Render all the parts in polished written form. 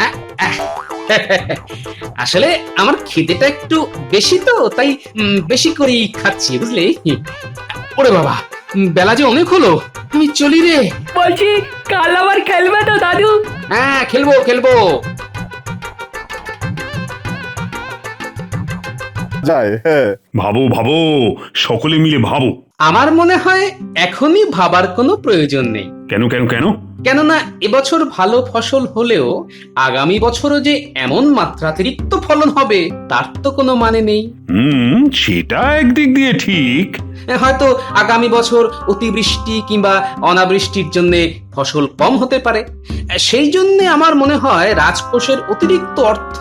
আহ, আহ, আসলে আমার খিদেটা একটু বেশি তো তাই বেশি করেই খাচ্ছি বুঝলি। ওরে বাবা, বেলা যে অনেক হলো, আমি চলি রে। বলছি কাল আবার খেলবে তো দাদু? হ্যাঁ, খেলবো খেলবো। যায়, হ্যাঁ। ভাবো ভাবো, সকলে মিলে ভাবো। আমার মনে হয় এখনই ভাবার কোনো প্রয়োজন নেই। কেন কেন কেন? কেননা এবছর ভালো ফসল হলেও আগামী বছরও যে এমন মাত্রাতিরিক্ত ফলন হবে তার তো কোনো মানে নেই। সেটা একদিক দিয়ে ঠিক। হয়তো আগামী বছর অতিবৃষ্টি কিংবা অনাবৃষ্টির জন্য ফসল কম হতে পারে। সেই জন্য আমার মনে হয় রাজকোষের অতিরিক্ত অর্থ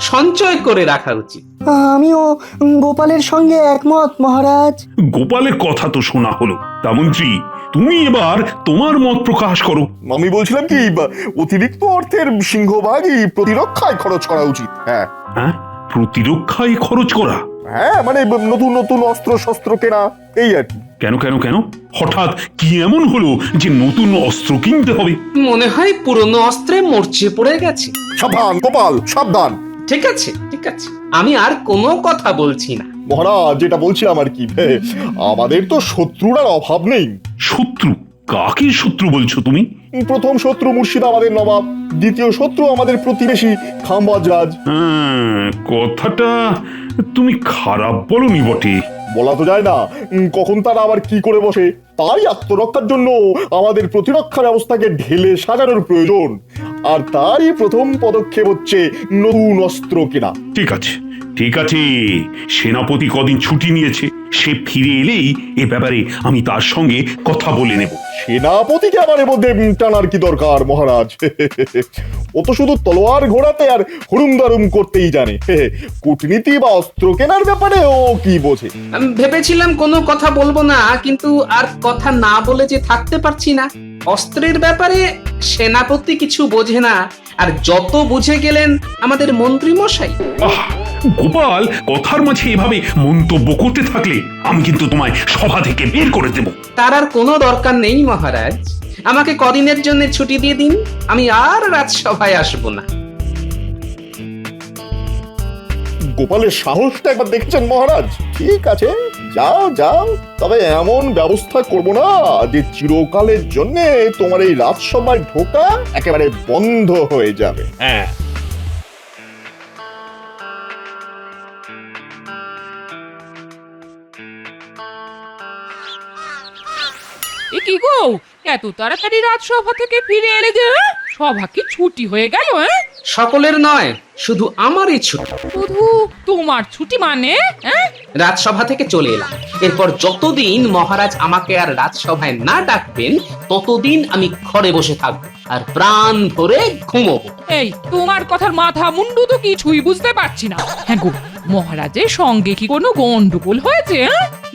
সঞ্চয় করে রাখা উচিত। আমিও গোপালের সঙ্গে একমত মহারাজ। গোপালের কথা তো শোনা হলো, তা মন্ত্রী তুমি এবার তোমার মত প্রকাশ করো। আমি বলছিলাম কি, অতিরিক্ত অর্থের সিংহভাগই প্রতিরক্ষায় খরচ করা উচিত। হ্যাঁ হ্যাঁ, প্রতিরক্ষায় খরচ করা? হ্যাঁ, মানে নতুন নতুন অস্ত্র শস্ত্র কেনা, এই আর কি। কেন কেন কেন, হঠাৎ কি এমন হলো যে নতুন অস্ত্র কিনতে হবে? মনে হয় পুরনো অস্ত্রে মরচে পড়ে গেছে। সাবধান গোপাল, সাবধান। ঠিক আছে ঠিক আছে, আমি আর কোনো কথা বলছি না। মহারাজ, যেটা বলছিলাম আর কি, আমাদের তো শত্রুর আর অভাব নেই। শত্রু? কাকে শত্রু বলছো তুমি? প্রথম শত্রু মুর্শিদাবাদের নবাব, দ্বিতীয় শত্রু আমাদের প্রতিবেশী খাম্বাজ রাজ। কথাটা তুমি খারাপ বলনি বটে। বলা তো যায় না কখন তারা আবার কি করে বসে। তাই আত্মরক্ষার জন্য আমাদের প্রতিরক্ষা ব্যবস্থাকে ঢেলে সাজানোর প্রয়োজন। আর তাই প্রথম পদক্ষেপ হচ্ছে নতুন অস্ত্র কেনা। ঠিক আছে ঠিক আছে, সেনাপতি কদিন ছুটি নিয়েছে, সে ফিরে এলেই এ ব্যাপারে আমি তার সঙ্গে কথা বলে নেব। সেনাপতিকে আবার এর মধ্যে টানার কি দরকার মহারাজ? ও তো শুধু তলোয়ার ঘোরাতে আর হুড়ুম দারুম করতেই জানে। কূটনীতি বা অস্ত্র কেনার ব্যাপারে ও কি বোঝে? আমি ভেবেছিলাম কোনো কথা বলবো না, কিন্তু আর কথা না বলে যে থাকতে পারছি না। অস্ত্রের ব্যাপারে সেনাপতি কিছু বোঝে না, আর যত বুঝে গেলেন আমাদের মন্ত্রী মশাই। আহ, গোপাল, কথার মাঝে এভাবে মন্তব্য করতে থাকলে আমি কিন্তু তোমায় সভা থেকে বের করে দেব। তার আর কোনো দরকার নেই মহারাজ, আমাকে কদিনের জন্য ছুটি দিয়ে দিন, আমি আর রাজসভায় আসবো না। গোপালের সাহসটা একবার দেখেছেন মহারাজ? ঠিক আছে, যাও যাও, তবে এমন ব্যবস্থা করব না যে চিরকালের জন্য তোমার এই রাজসভায় ঢোকা একেবারে বন্ধ হয়ে যাবে। হ্যাঁ, এ কি গো, এত তাড়াতাড়ি রাজসভা থেকে ফিরে এলে যে? সভা কি ছুটি হয়ে গেল? সকলের নয়, শুধু আমারই ছুটি। শুধু তোমার ছুটি মানে? রাজসভা থেকে চলে এলাম। এরপর যতদিন মহারাজ আমাকে আর রাজসভায় না ডাকবেন ততদিন আমি ঘরে বসে থাকবো আর প্রাণ ভরে ঘুমোবো। এই তোমার কথার মাথা মুন্ডু তো কিছুই বুঝতে পারছি না। হ্যাঁ গো, মহারাজের সঙ্গে কি কোনো গন্ডগোল হয়েছে?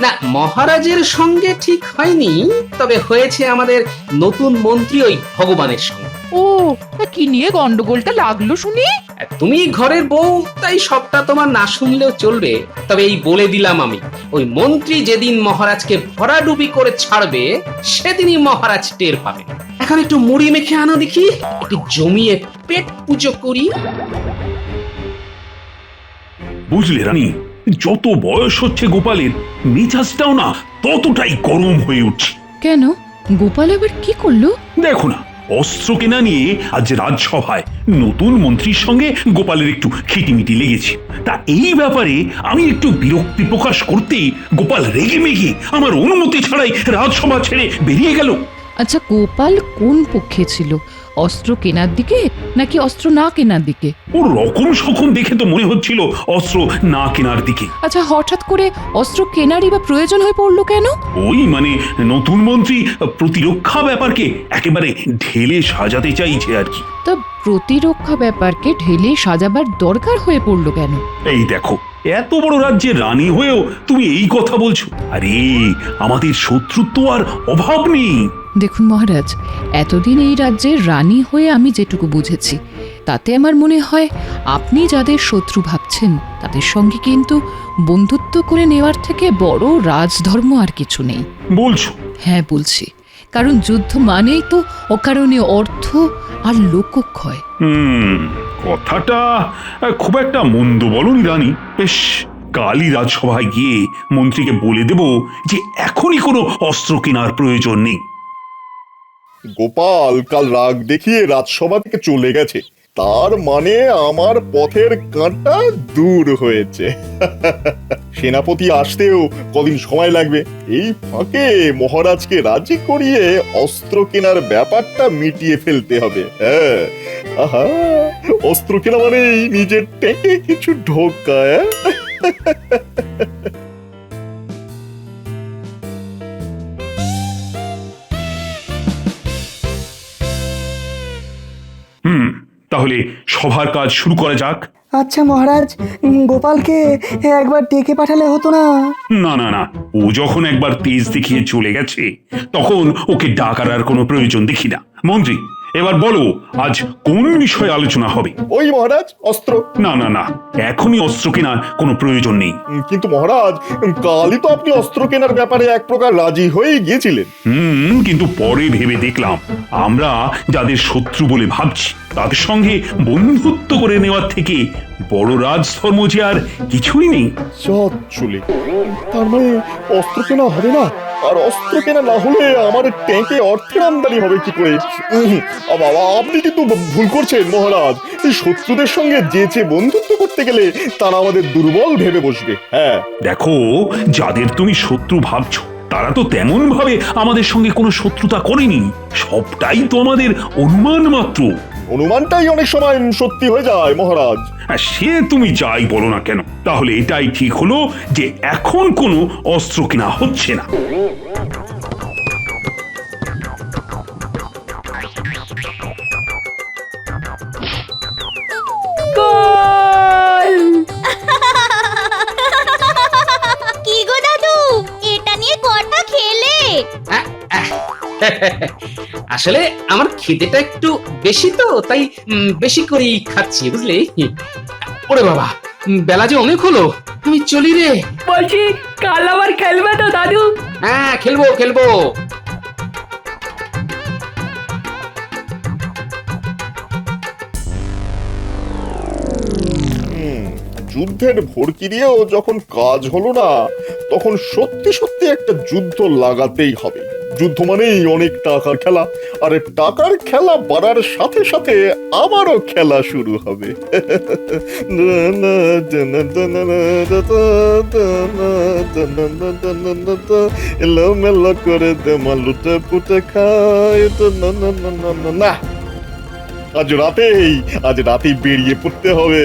না, মহারাজের সঙ্গে ঠিক হয়নি, তবে হয়েছে আমাদের নতুন মন্ত্রী ওই ভগবানের সঙ্গে। ও, তা কি নিয়ে গন্ডগোলটা লাগলো শুনি? তুমি ঘরের বউ, তাই সবটা তোমার না শুনলেও চলবে। তবে এই বলে দিলাম আমি, ওই মন্ত্রী যেদিন মহারাজকে ভরাডুবি করে ছাড়বে সেদিনই মহারাজ টের পাবে। এখন একটু মুড়ি মেখে আনো দেখি, একটু জমিয়ে পেট পুজো করি। বুঝলে রানী, যত বয়স হচ্ছে গোপালের, মেজাজটাও না ততটাই গরম হয়ে উঠছে। কেন, গোপাল আবার কি করলো? দেখো না, অস্ত্র কেনা নিয়ে আজ রাজসভায় নতুন মন্ত্রীর সঙ্গে গোপালের একটু খিটিমিটি লেগেছে। তা এই ব্যাপারে আমি একটু বিরক্তি প্রকাশ করতেই গোপাল রেগে মেগে আমার অনুমতি ছাড়াই রাজসভা ছেড়ে বেরিয়ে গেল। আচ্ছা, গোপাল কোন পক্ষে ছিল? অস্ত্র কেনার দিকে নাকি অস্ত্র না কেনার দিকে? ওর রকম সকম দেখে তো মনে হচ্ছিল অস্ত্র না কেনার দিকে। আচ্ছা, হঠাৎ করে অস্ত্র কেনারই বা প্রয়োজন হয়ে পড়লো কেন? ওই মানে নতুন মন্ত্রী প্রতিরক্ষা ব্যাপারকে একেবারে ঢেলে সাজাতে চাইছে আর কি। তা প্রতিরক্ষা ব্যাপারকে ঢেলে সাজাবার দরকার হয়ে পড়লো কেন? এই দেখো, এত বড় রাজ্যের রানী হয়েও তুমি এই কথা বলছো? আরে, আমাদের শত্রুত্ব আর অভাব নেই। দেখুন মহারাজ, এতদিন এই রাজ্যের রানী হয়ে আমি যেটুকু বুঝেছি তাতে আমার মনে হয় আপনি যাদের শত্রু ভাবছেন তাদের সঙ্গে কিন্তু বন্ধুত্ব করে নেওয়ার থেকে বড় রাজধর্ম আর কিছু নেই। বলছো? হ্যাঁ বলছি, কারণ যুদ্ধ মানেই তো অকারণে অর্থ আর লোকক্ষয়। কথাটা খুব একটা মন্দ বলনি রানী। বেশ, কালই রাজসভায় গিয়ে মন্ত্রীকে বলে দেব যে এখনই কোনো অস্ত্র কেনার প্রয়োজন নেই। গোপাল কাল রাগ দেখিয়ে রাজসভা থেকে চলে গেছে, তার মানে আমার পথের কাঁটা দূর হয়েছে। সেনাপতি আসতেও কদিন সময় লাগবে। এই ফাঁকে মহারাজকে রাজি করিয়ে অস্ত্র কেনার ব্যাপারটা মিটিয়ে ফেলতে হবে। হ্যাঁ, আহা, অস্ত্র কেনা মানেই নিজের টেকে কিছু ঢোকা। তাহলে সভার কাজ শুরু করা যাক। আচ্ছা মহারাজ, গোপালকে একবার ডেকে পাঠালে হতো না? না না না, ও যখন একবার তেজ দেখিয়ে চলে গেছে তখন ওকে ডাকার আর কোনো প্রয়োজন দেখি না। মন্ত্রী, এবার বলো আজ কোন বিষয়ে আলোচনা হবে? ওই মহারাজ, অস্ত্র। না না না, এখনই অস্ত্র কেনার কোনো প্রয়োজন নেই। কিন্তু মহারাজ, কালই তো আপনি অস্ত্র কেনার ব্যাপারে এক প্রকার রাজি হয়ে গিয়েছিলেন। কিন্তু পরে ভেবে দেখলাম আমরা যাদের শত্রু বলে ভাবছি তাদের সঙ্গে বন্ধুত্ব করে নেওয়ার থেকে বড় রাজধর্ম যে আর কিছুই নেই। চলে, তার মানে অস্ত্র কেনা হবে না? আর অস্ত্র কেনা না হলে আমার ট্যাঙ্কে অর্থের আমদানি হবে কি করে? বাবা, আপনি কিন্তু ভুল করছেন মহারাজ। এই শত্রুদের সঙ্গে যেচে বন্ধুত্ব করতে গেলে তারা আমাদের দুর্বল ভেবে বসবে। হ্যাঁ, দেখো, যাদের তুমি শত্রু ভাবছো তারা তো তেমন ভাবে আমাদের সঙ্গে কোনো শত্রুতা করেনি। সবটাই তো আমাদের অনুমান মাত্র। অনুমানটাই অনেক সময় সত্যি হয়ে যায় মহারাজ। সে তুমি যাই বলো না কেন, তাহলে এটাই ঠিক হলো যে এখন কোনো অস্ত্র কেনা হচ্ছে না। কি গো দাদু, এটা নিয়ে কটা খেলে? আসলে আমার খিদেটা একটু বেশি তো, তাই বেশি করেই খাচ্ছি, বুঝলি? ওরে বাবা, বেলা যে অনেক হলো, আমি চলি রে। বলছি, কাল আবার খেলবে তো দাদু? হ্যাঁ, খেলবো খেলবো। যুদ্ধের ভড়কি দিয়েও যখন কাজ হলো না, তখন সত্যি সত্যি একটা যুদ্ধ লাগাতেই হবে। যুদ্ধ মানেই অনেক টাকার খেলা, আর টাকার খেলা বাড়ার সাথে সাথে আমারও খেলা শুরু হবে। এলোমেলো করে দেমা লুটে পুটে খায়। না, আজ রাতেই বেরিয়ে পড়তে হবে।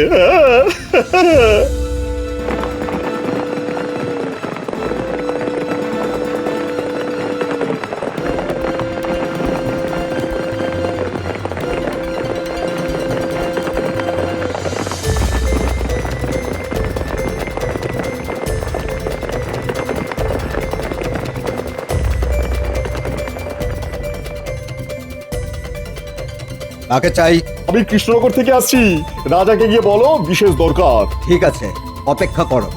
কাকে চাই? আমি কৃষ্ণনগর থেকে আসছি, রাজাকে গিয়ে বলো বিশেষ দরকার। ঠিক আছে, অপেক্ষা করো।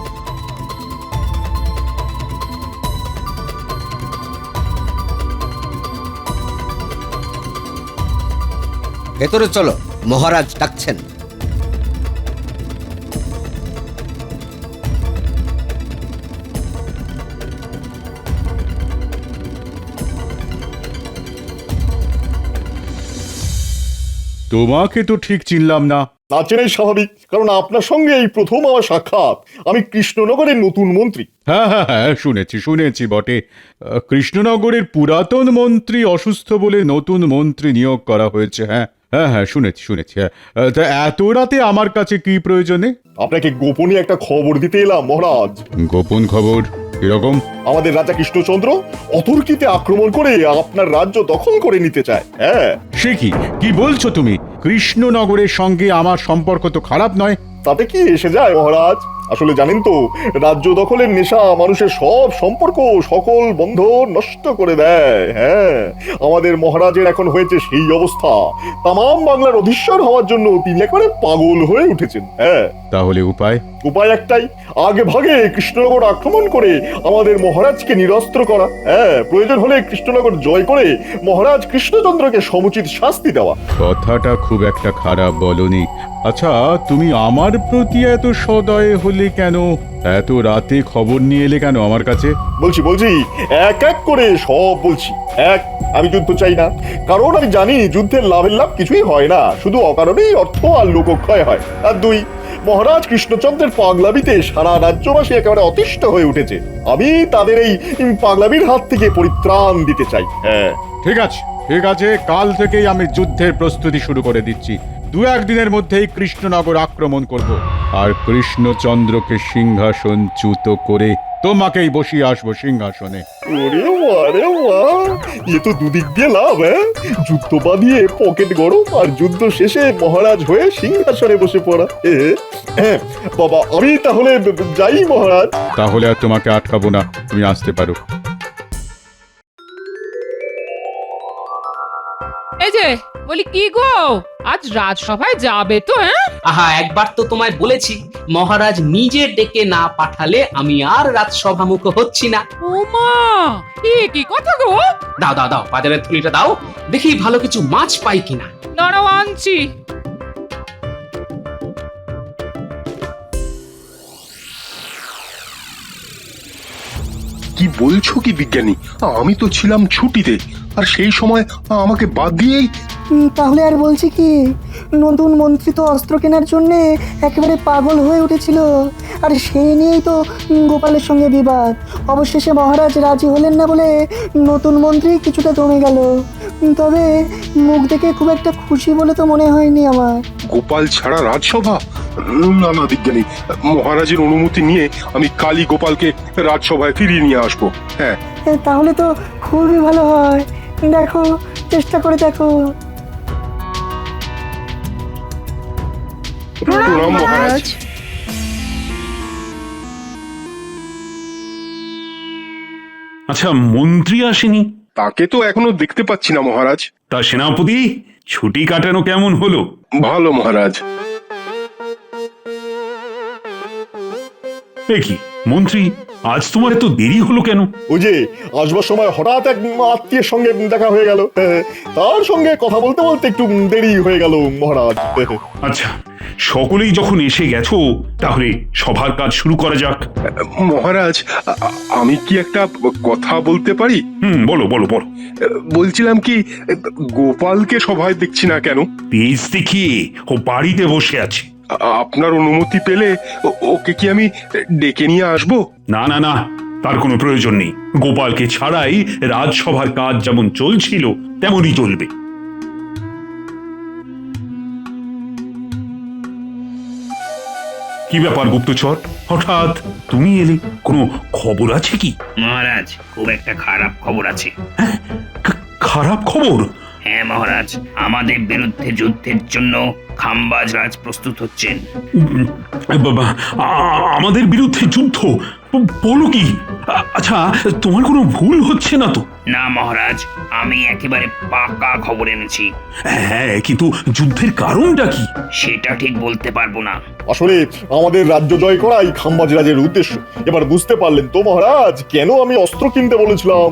ভেতরে চলো, মহারাজ ডাকছেন। তোমাকে তো ঠিক চিনলাম না। না চেনাই স্বাভাবিক, কারণ আপনার সঙ্গে এই প্রথম আমার সাক্ষাৎ। আমি কৃষ্ণনগরের নতুন মন্ত্রী। হ্যাঁ হ্যাঁ হ্যাঁ, শুনেছি বটে। কৃষ্ণনগরের পুরাতন মন্ত্রী অসুস্থ বলে নতুন মন্ত্রী নিয়োগ করা হয়েছে। হ্যাঁ হ্যাঁ হ্যাঁ, শুনেছি। হ্যাঁ, তা এত রাতে আমার কাছে কি প্রয়োজনে? আপনাকে গোপনে একটা খবর দিতে এলাম মহারাজ। গোপন খবর? এরকম? আমাদের রাজা কৃষ্ণচন্দ্র অতর্কিতে আক্রমণ করে আপনার রাজ্য দখল করে নিতে চায়। হ্যাঁ। সে কি বলছো তুমি? কৃষ্ণনগরের সঙ্গে আমার সম্পর্ক তো খারাপ নয়। তাতে কি এসে যায় মহারাজ? আসলে জানেন তো, রাজ্য দখলের নেশা মানুষের সব সম্পর্ক, সকল বন্ধন নষ্ট করে দেয়। হ্যাঁ, আমাদের মহারাজের এখন হয়েছে সেই অবস্থা। তামাম বাংলার অধীশ্বর হওয়ার জন্য তিনি একেবারে পাগল হয়ে উঠেছেন। হ্যাঁ, তাহলে উপায়? উপায় একটাই, আগে ভাগে কৃষ্ণনগর আক্রমণ করে আমাদের মহারাজকে নিরস্ত্র করা। হ্যাঁ, প্রয়োজন হলে কৃষ্ণনগর জয় করে মহারাজ কৃষ্ণচন্দ্রকে সমুচিত শাস্তি দেওয়া। কথাটা খুব একটা খারাপ বলনি। আচ্ছা, তুমি আমার প্রতি এত সদয় হলে কেন? এত রাতে খবর নিয়ে এলে কেন আমার কাছে? বলছি এক এক করে সব বলছি। এক, আমি যুদ্ধ চাই না, কারণ আমি জানি যুদ্ধের লাভের লাভ কিছুই হয় না, শুধু অকারণেই অর্থ আর লোকক্ষয় হয়। আর দুই, মহারাজ কৃষ্ণচন্দ্রের পাগলামিতে সারা রাজ্যবাসী একেবারে অতিষ্ঠ হয়ে উঠেছে। আমি তাদের এই পাগলামির হাত থেকে পরিত্রাণ দিতে চাই। হ্যাঁ, ঠিক আছে, ঠিক আছে, কাল থেকেই আমি যুদ্ধের প্রস্তুতি শুরু করে দিচ্ছি। 2-1 দিনের মধ্যেই কৃষ্ণনগর আক্রমণ করব, আর কৃষ্ণচন্দ্রকে সিংহাসনচ্যুত করে তোমাকেই বসিয়ে আসবো সিংহাসনে। ওরে বারে বাহ, এ তো দুদিক দিয়ে লাভ। হ্যাঁ, যুদ্ধ বাঁধিয়ে পকেট গরম, আর যুদ্ধ শেষে মহারাজ হয়ে সিংহাসনে বসে পড়া। হ্যাঁ বাবা, আমি তাহলে যাই মহারাজ। তাহলে আর তোমাকে আটকাবো না, তুমি আসতে পারো। এই যে বলি কি গো, আজ রাজসভায় যাবে তো? হ্যাঁ, আহা, একবার তো তোমায় বলেছি, মহারাজ নিজে ডেকে না পাঠালে আমি আর রাজসভামুখ হচ্ছি না। ও মা, এ কি কথা গো? দাও দাও দাও, বাজারের থলিটা দাও, দেখি ভালো কিছু মাছ পাই কিনা। দাঁড়াও, আনছি। কি বলছো কি বিজ্ঞানী? আমি তো ছিলাম ছুটিতে, আর সেই সময় আমাকে বাদ দিয়েই। তাহলে আর বলছি কি, নতুন মন্ত্রী তো অস্ত্র কেনার জন্য একেবারে পাগল হয়ে উঠেছিল, আর সেই নিয়েই তো গোপালের সঙ্গে বিবাদ। অবশেষে মহারাজ রাজি হলেন না বলে নতুন মন্ত্রী কিছুটা দমে গেল। তবে মুখ দেখে খুব একটা খুশি বলে তো মনে হয়নি আমার। গোপাল ছাড়া রাজসভা? না না বিজ্ঞানী, মহারাজের অনুমতি নিয়ে আমি কালই গোপালকে রাজসভায় ফিরিয়ে নিয়ে আসবো। হ্যাঁ, তাহলে তো খুবই ভালো হয়। দেখো, চেষ্টা করে দেখো। প্রণাম মহারাজ। আচ্ছা, মন্ত্রী আসেনি? তাকে তো এখনো দেখতে পাচ্ছি না মহারাজ। তা সেনাপতি, ছুটি কাটানো কেমন হলো? ভালো মহারাজ। এ কি মন্ত্রী, আজ তোমার এত দেরি হলো কেন? ওই যে আসবার সময় হঠাৎ এক আত্মীয়ের সঙ্গে দেখা হয়ে গেল, তার সঙ্গে কথা বলতে বলতে একটু দেরি হয়ে গেল মহারাজ। আচ্ছা, সকলেই যখন এসে গেছো, তাহলে সভার কাজ শুরু করা যাক। মহারাজ, আমি কি একটা কথা বলতে পারি? বলো বলো বলো। বলছিলাম কি, গোপালকে সভায় দেখছি না কেন? তেজ দেখিয়ে ও বাড়িতে বসে আছে। আপনার অনুমতি পেলে ওকে কি আমি ডেকে নিয়ে আসবো? না না না, তার কোনো প্রয়োজন নেই। গোপালকে ছাড়াই রাজসভার কাজ যেমন চলছিল তেমনই চলবে। কি ব্যাপার গুপ্তচর, হঠাৎ তুমি এলে? কোনো খবর আছে কি? মহারাজ, খুব একটা খারাপ খবর আছে। খারাপ খবর? হ্যাঁ মহারাজ, আমাদের বিরুদ্ধে যুদ্ধের জন্য খাম্বাজ রাজ প্রস্তুত হচ্ছেন। বাবা, আমাদের বিরুদ্ধে যুদ্ধ? বলো কি? আচ্ছা, তোমার কোনো ভুল হচ্ছে না তো? না মহারাজ, আমি একেবারে পাকা খবর এনেছি। হ্যাঁ, কিন্তু যুদ্ধের কারণটা কি? সেটা ঠিক বলতে পারবো না। আসলে আমাদের রাজ্য জয় করাই খাম্বাজ রাজের উদ্দেশ্য। এবার বুঝতে পারলেন তো মহারাজ, কেন আমি অস্ত্র কিনতে বলেছিলাম?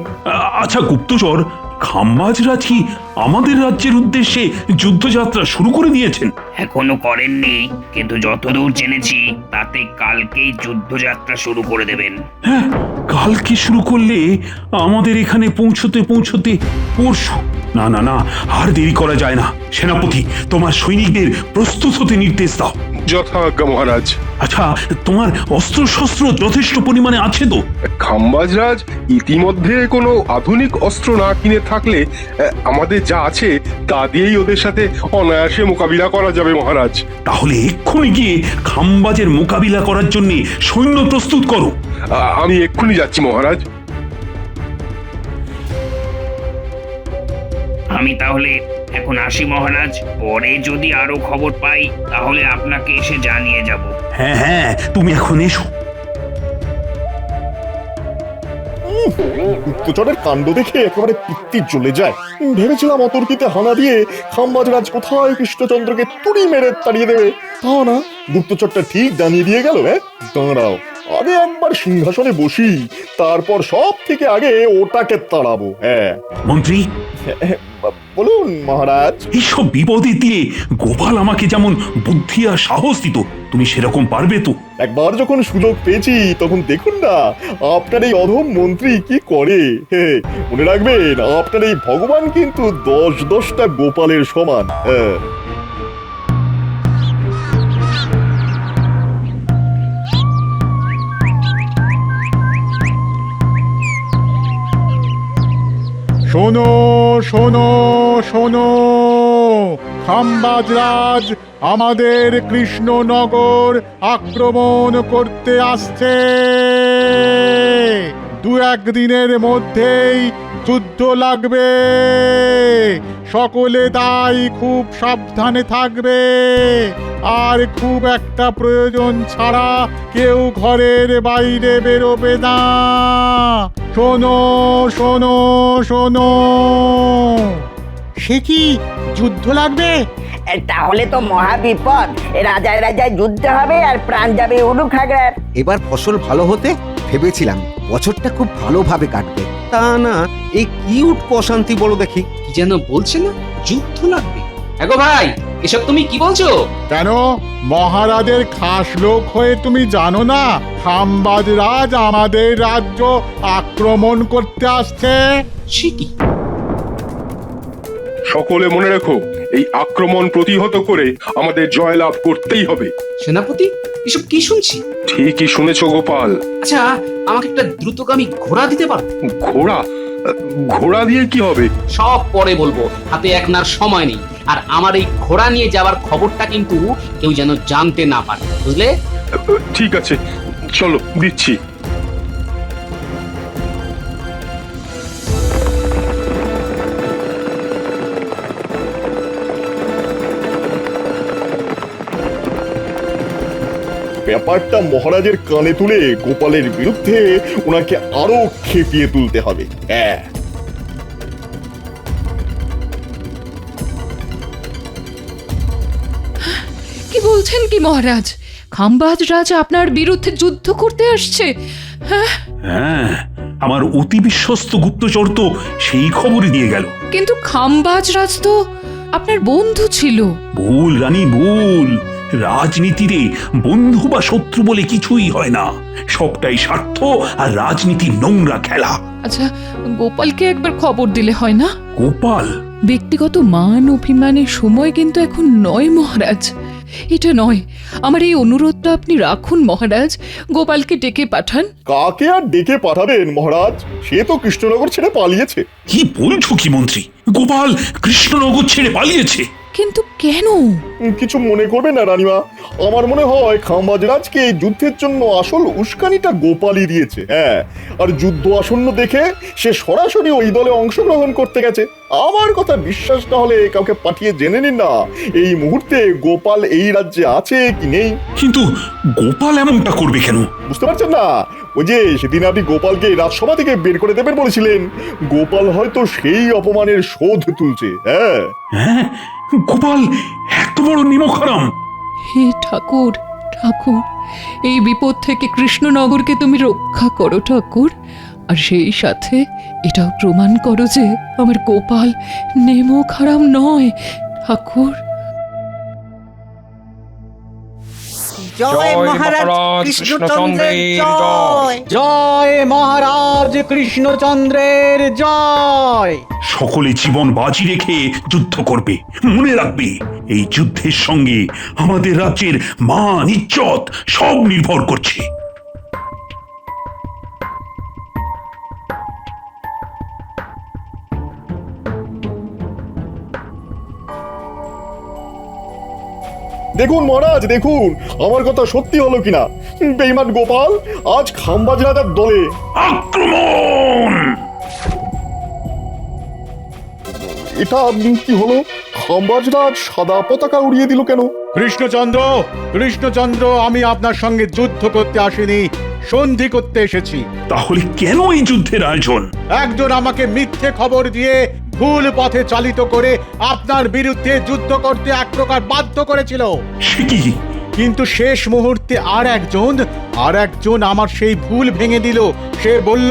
আচ্ছা গুপ্তচর, খাম্বাজরাজ কি আমাদের রাজ্যের উদ্দেশ্যে যুদ্ধযাত্রা শুরু করে দিয়েছেন? এখনো করেননি, কিন্তু যতদূর জেনেছি তাতে কালকেই যুদ্ধযাত্রা শুরু করে দেবেন। হ্যাঁ, কালকে শুরু করলে আমাদের এখানে পৌঁছতে পৌঁছতে পরশু। না না না, আর দেরি করা যায় না। সেনাপতি, তোমার সৈনিকদের প্রস্তুত হতে নির্দেশ দাও। যথাজ্ঞা মহারাজ। আচ্ছা, তোমার অস্ত্র শস্ত্র যথেষ্ট পরিমাণে আছে তো? খাম্বাজরাজ ইতিমধ্যে কোনো আধুনিক অস্ত্র না কিনে থাকলে আমাদের যা আছে তা দিয়েই ওদের সাথে অনায়াসে মোকাবিলা করা যাবে মহারাজ। তাহলে এক্ষুনি গিয়ে খাম্বাজের মোকাবিলা করার জন্য সৈন্য প্রস্তুত করো। আমি এক্ষুনি যাচ্ছি মহারাজ। আমি তাহলে এখন আসি মহারাজ, পরে যদি আরো খবর পাই তাহলে আপনাকে এসে জানিয়ে যাব। হ্যাঁ হ্যাঁ, তুমি এখন এসো। গুপ্তচরের কাণ্ড দেখে একেবারে পিত্তি জ্বলে যায়। ভেবেছিলাম অতর্কিতে হানা দিয়ে খাম্বাজরাজ কোথায় কৃষ্ণচন্দ্রকে তুড়ি মেরে তাড়িয়ে দেবে, তা না, গুপ্তচরটা ঠিক জানিয়ে দিয়ে গেল। দাঁড়াও, আগে একবার সিংহাসনে বসি, তারপর সব থেকে আগে ওটাকে তাড়াবো। মন্ত্রী, বলুন মহারাজ। এইসব বিপদে দিয়ে গোপাল আমাকে যেমন বুদ্ধি আর সাহস দিত, তুমি সেরকম পারবে তো? একবার যখন সুযোগ পেয়েছি তখন দেখুন না আপনার এই অধম মন্ত্রী কি করে। মনে রাখবেন, আপনার এই ভগবান কিন্তু 10-10টা গোপালের সমান। শোনো শোনো শোনো, খাম্বাজরাজ আমাদের কৃষ্ণনগর আক্রমণ করতে আসছে। 2-1 দিনের মধ্যেই যুদ্ধ লাগবে। সকলে তাই খুব সাবধানে থাকবে, আর খুব একটা প্রয়োজন ছাড়া কেউ ঘরের বাইরে বেরোবে না। শোনো শোনো শোনো। সে কি যুদ্ধ লাগবে? তাহলে তো মহা বিপদ, রাজায় রাজায় যুদ্ধ হবে আর প্রাণ যাবে উলুখাগড়ার। এবার ফসল ভালো হতে ভেবেছিলাম বছরটা খুব ভালোভাবে কাটবে, তা না, এই কি উঠকো অশান্তি বলো দেখি। কি যেন বলছে না, যুদ্ধ লাগবে। এগো ভাই, এসব তুমি কি বলছো? কেন, মহারাজের খাস লোক হয়ে তুমি জানো না খাম্বাজরাজ আমাদের রাজ্য আক্রমণ করতে আসছে? সে কি? সকলে মনে রেখো, এই আক্রমণ প্রতিহত করে আমাদের জয়লাভ করতেই হবে। সেনাপতি, এসব কি শুনছি? ঠিকই শুনেছ গোপাল। আচ্ছা, আমাকে একটা দ্রুতগামী ঘোড়া দিতে পারো? ঘোড়া? ঘোড়া দিয়ে কি হবে? সব পরে বলবো, হাতে একনার সময় নেই। আর আমার এই ঘোড়া নিয়ে যাওয়ার খবরটা কিন্তু কেউ যেন জানতে না পারে, বুঝলে? ঠিক আছে, চলো দিচ্ছি। ব্যাপারটা মহারাজের কানে তুলে গোপালের বিরুদ্ধে ওনাকে আরো খেপিয়ে তুলতে হবে। কি বলছেন কি মহারাজ? খাম্বাজরাজ আপনার বিরুদ্ধে যুদ্ধ করতে আসছে? হ্যাঁ, আমার অতি বিশ্বস্ত গুপ্তচর তো সেই খবরই দিয়ে গেল। কিন্তু খাম্বাজরাজ তো আপনার বন্ধু ছিল। ভুল রানী, ভুল। রাজনীতিতে বন্ধু বা শত্রু বলে কিছুই হয় না, সবটাই স্বার্থ আর রাজনীতির নোংরা খেলা। আচ্ছা, গোপালকে একবার খবর দিলে হয় না? গোপাল? ব্যক্তিগত মান অভিমানের সময় কিন্তু এখন নয় মহারাজ, এটা নয়। আমার এই অনুরোধটা আপনি রাখুন মহারাজ, গোপালকে ডেকে পাঠান। কাকে আর ডেকে পাঠাবেন মহারাজ? সে তো কৃষ্ণনগর ছেড়ে পালিয়েছে। কি বলছো কি মন্ত্রী? গোপাল কৃষ্ণনগর ছেড়ে পালিয়েছে? কিন্তু কেন? কিছু মনে করবে না রানীমা, আমার মনে হয় খাম্বাজরাজকে এই যুদ্ধের জন্য আসল উস্কানিটা গোপালই দিয়েছে। আর যুদ্ধ আসন্ন দেখে সে সরাসরি ওই দলে অংশগ্রহণ করতে গেছে। আমার কথা বিশ্বাস না হলে কাউকে পাঠিয়ে জেনে নিন না এই মুহূর্তে গোপাল এই রাজ্যে আছে কি নেই। কিন্তু গোপাল এমনটা করবে কেন? বুঝতে পারছেন না? ওই যে সেদিন আপনি গোপালকে রাজসভা থেকে বের করে দেবেন বলেছিলেন, গোপাল হয়তো সেই অপমানের শোধ তুলছে। হ্যাঁ, গোপাল এত বড় নিমকহারাম? হে ঠাকুর, ঠাকুর, এই বিপদ থেকে কৃষ্ণনগরকে তুমি রক্ষা করো ঠাকুর। আর সেই সাথে এটাও প্রমাণ করো যে আমার গোপাল নেমখারাম নয় ঠাকুর। জয় মহারাজ কৃষ্ণচন্দ্রের জয়! জয় মহারাজ কৃষ্ণচন্দ্রের জয়! সকলে জীবন বাজি রেখে যুদ্ধ করবে। মনে রাখবে, এই যুদ্ধের সঙ্গে আমাদের রাজ্যের মান ইজ্জত সব নির্ভর করছে। দেখুন মহারাজ, দেখুন আমার কথা সত্যি হলো কিনা। বেঈমান গোপাল আজ খাম্বাজ রাজার দলে। আক্রমণ! এটা কি হলো? খাম্বাজরাজ সাদা পতাকা উড়িয়ে দিল কেন? কৃষ্ণচন্দ্র, কৃষ্ণচন্দ্র, আমি আপনার সঙ্গে যুদ্ধ করতে আসিনি, সন্ধি করতে এসেছি। তাহলে কেন এই যুদ্ধের আয়োজন? একজন আমাকে মিথ্যে খবর দিয়ে ভুল পথে চালিত করে আপনার বিরুদ্ধে যুদ্ধ করতে এক প্রকার বাধ্য করেছিল। সে কি? কিন্তু শেষ মুহূর্তে আর একজন আমার সেই ভুল ভেঙে দিল। সে বলল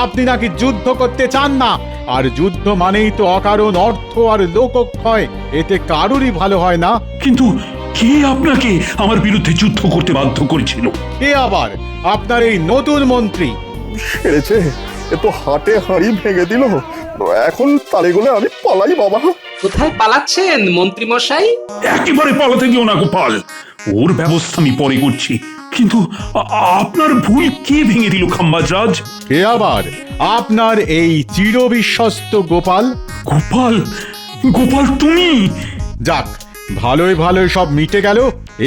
আপনি নাকি যুদ্ধ করতে চান না, আর যুদ্ধ মানেই তো অকারণ অর্থ আর লোকক্ষয়, এতে কারুরই ভালো হয় না। কিন্তু কে আপনাকে আমার বিরুদ্ধে যুদ্ধ করতে বাধ্য করেছিল? কে আবার? আপনার এই নতুন মন্ত্রী। সেরেছে, এ তো হাটে হাঁড়ি ভেঙে দিল। এখন তালে গলে আমি পালাই বাবা। কোথায় পালাচ্ছেন মন্ত্রী মশাই? একেবারে পালাতে দিও না গোপাল, ওর ব্যবস্থা আমি পরে করছি। কিন্তু আপনার ভুল কে ভেঙে দিল খাম্বাজরাজ? কে আবার? আপনার এই চিরবিশ্বস্ত গোপাল। গোপাল? গোপাল তুমি? যাক, ভালোই ভালোই সব মিটে গেল।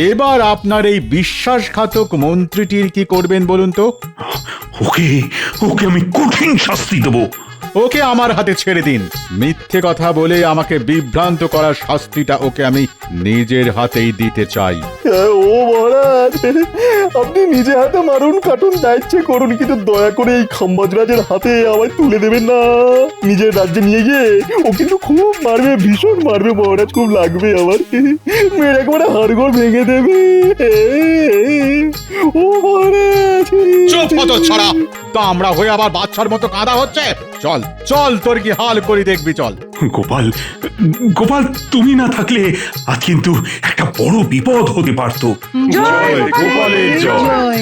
এবার আপনার এই বিশ্বাসঘাতক মন্ত্রীটির কি করবেন বলুন তো? ওকে ওকে আমি কঠিন শাস্তি দেবো। ওকে আমার হাতে ছেড়ে দিন। মিথ্যে কথা বলে আমাকে বিভ্রান্ত করার শাস্তিটা ওকে আমি নিজের হাতেই দিতে চাই। ও মহারাজ, আপনি নিজে হাতে মারুন কাটুন যা ইচ্ছে করুন, কিন্তু দয়া করে এই খাম্বাজরাজের হাতে আমায় তুলে দেবেন না। নিজের রাজ্যে নিয়ে গিয়ে ও কিন্তু খুব মারবে, ভীষণ মারবে মহারাজ, খুব লাগবে আমার। মেয়ের একবারে হাড়গোড় ভেঙে দেবে। ও মহারাজ, চুপ হতো ছড়া, তা আমরা হয়ে আবার বাচ্চার মতো কাঁদা হচ্ছে। চল চল, তোর কি হাল করি দেখবি, চল। গোপাল, গোপাল তুমি না থাকলে আজ কিন্তু একটা বড় বিপদ হতে পারতো। জয় গোপালের জয়।